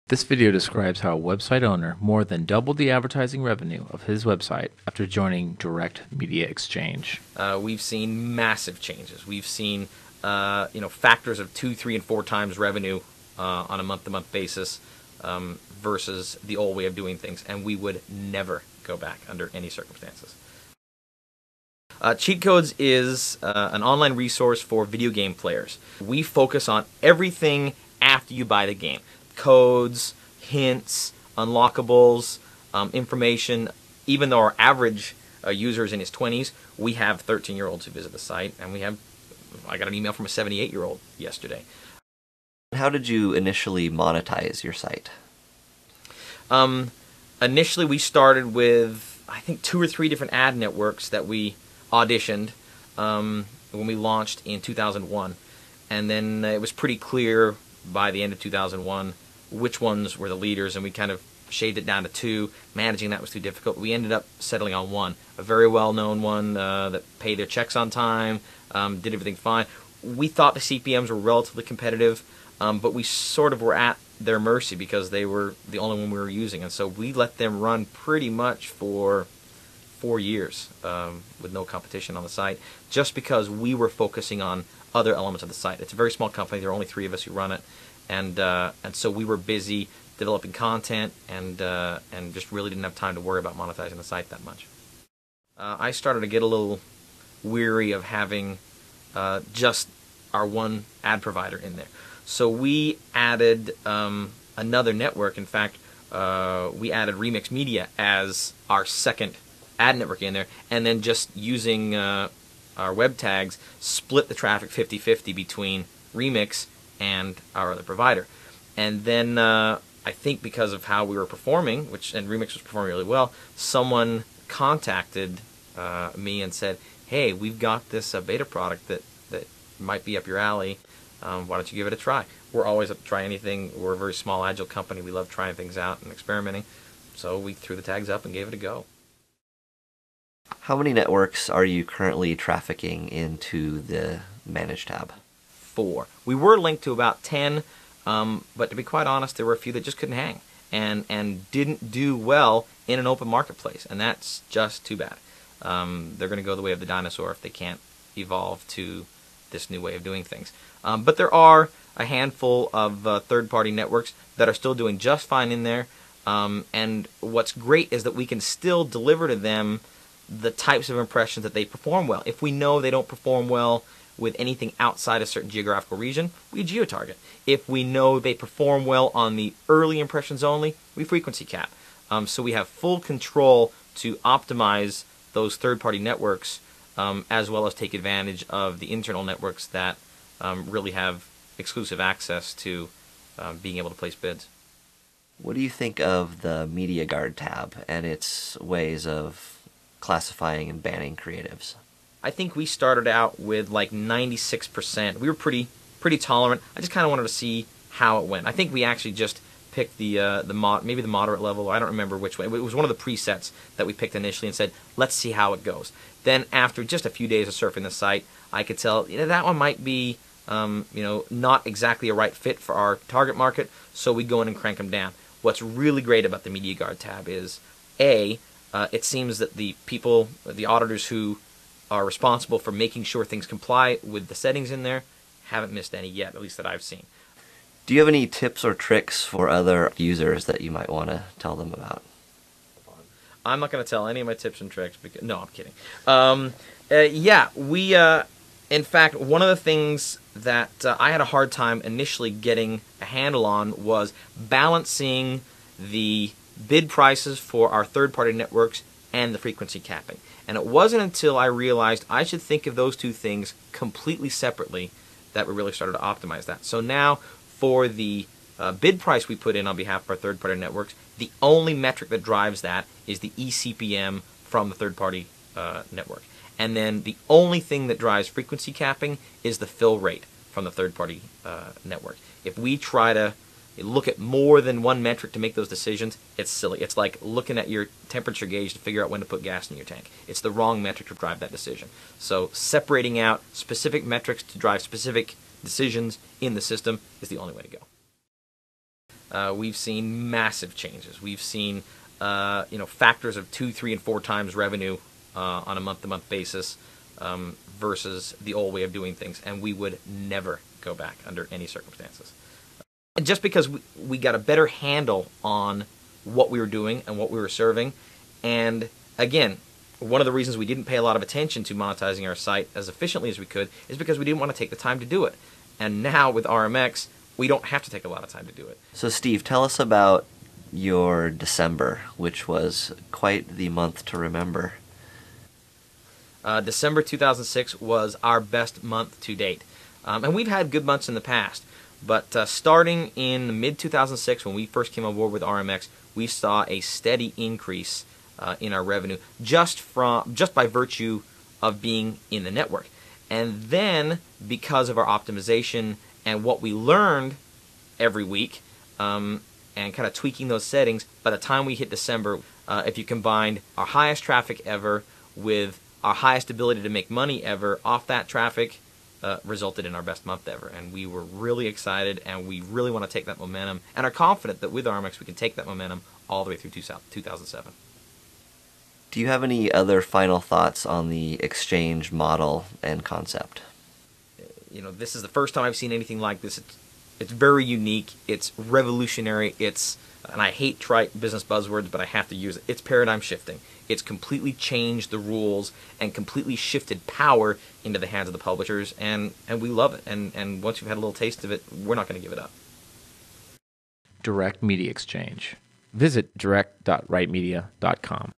This video describes how a website owner more than doubled the advertising revenue of his website after joining Direct Media Exchange. We've seen massive changes. We've seen factors of 2, 3, and 4 times revenue on a month-to-month basis versus the old way of doing things, and we would never go back under any circumstances. Cheat Codes is an online resource for video game players. We focus on everything after you buy the game. Codes, hints, unlockables, information. Even though our average user is in his 20s, we have 13-year-olds who visit the site, and I got an email from a 78-year-old yesterday. How did you initially monetize your site? Initially, we started with, I think, 2 or 3 different ad networks that we auditioned when we launched in 2001. And then it was pretty clear by the end of 2001 which ones were the leaders, and we kind of shaved it down to 2. Managing that was too difficult. We ended up settling on one, a very well-known one that paid their checks on time, did everything fine. We thought the CPMs were relatively competitive, but we sort of were at their mercy because they were the only one we were using, and so we let them run pretty much for 4 years with no competition on the site, just because we were focusing on other elements of the site. It's a very small company. There are only 3 of us who run it, and so we were busy developing content and just really didn't have time to worry about monetizing the site that much. I started to get a little weary of having just our one ad provider in there. So we added another network. In fact, we added Remix Media as our second ad network in there, and then just using our web tags, split the traffic 50-50 between Remix and our other provider. And then I think because of how we were performing, and Remix was performing really well, someone contacted me and said, "Hey, we've got this beta product that might be up your alley. Why don't you give it a try?" We're always up to try anything. We're a very small, agile company. We love trying things out and experimenting. So we threw the tags up and gave it a go. How many networks are you currently trafficking into the Manage tab? 4. We were linked to about 10, but to be quite honest, there were a few that just couldn't hang and didn't do well in an open marketplace, and that's just too bad. They're going to go the way of the dinosaur if they can't evolve to this new way of doing things. But there are a handful of third-party networks that are still doing just fine in there, and what's great is that we can still deliver to them the types of impressions that they perform well. If we know they don't perform well with anything outside a certain geographical region, we geo-target. If we know they perform well on the early impressions only, we frequency cap. So we have full control to optimize those third-party networks as well as take advantage of the internal networks that really have exclusive access to being able to place bids. What do you think of the Media Guard tab and its ways of classifying and banning creatives? I think we started out with like 96%. We were pretty tolerant. I just kind of wanted to see how it went. I think we actually just picked maybe the moderate level. I don't remember which way. It was one of the presets that we picked initially and said, let's see how it goes. Then after just a few days of surfing the site, I could tell that one might be not exactly a right fit for our target market, so we go in and crank them down. What's really great about the Media Guard tab is, it seems that the auditors who are responsible for making sure things comply with the settings in there haven't missed any yet, at least that I've seen. Do you have any tips or tricks for other users that you might want to tell them about? I'm not going to tell any of my tips and tricks because no, I'm kidding. In fact, one of the things that I had a hard time initially getting a handle on was balancing the bid prices for our third-party networks and the frequency capping. And it wasn't until I realized I should think of those two things completely separately that we really started to optimize that. So now, for the bid price we put in on behalf of our third-party networks, the only metric that drives that is the eCPM from the third-party network. And then the only thing that drives frequency capping is the fill rate from the third-party network. If we try to look at more than one metric to make those decisions, it's silly. It's like looking at your temperature gauge to figure out when to put gas in your tank. It's the wrong metric to drive that decision. So separating out specific metrics to drive specific decisions in the system is the only way to go. we've seen massive changes. We've seen factors of 2, 3, and 4 times revenue on a month-to-month basis versus the old way of doing things, and we would never go back under any circumstances. And just because we got a better handle on what we were doing and what we were serving, and again, one of the reasons we didn't pay a lot of attention to monetizing our site as efficiently as we could is because we didn't want to take the time to do it. And now with RMX, we don't have to take a lot of time to do it. So Steve, tell us about your December, which was quite the month to remember. December 2006 was our best month to date. And we've had good months in the past. But starting in mid-2006, when we first came on board with RMX, we saw a steady increase in our revenue just by virtue of being in the network. And then, because of our optimization and what we learned every week, and kind of tweaking those settings, by the time we hit December, if you combined our highest traffic ever with our highest ability to make money ever off that traffic, resulted in our best month ever. And we were really excited, and we really want to take that momentum, and are confident that with RMX we can take that momentum all the way through 2007. Do you have any other final thoughts on the exchange model and concept? This is the first time I've seen anything like this. It's very unique. It's revolutionary. And I hate trite business buzzwords, but I have to use it. It's paradigm shifting. It's completely changed the rules and completely shifted power into the hands of the publishers, and we love it. And once you've had a little taste of it, we're not going to give it up. Direct Media Exchange. Visit direct.rightmedia.com.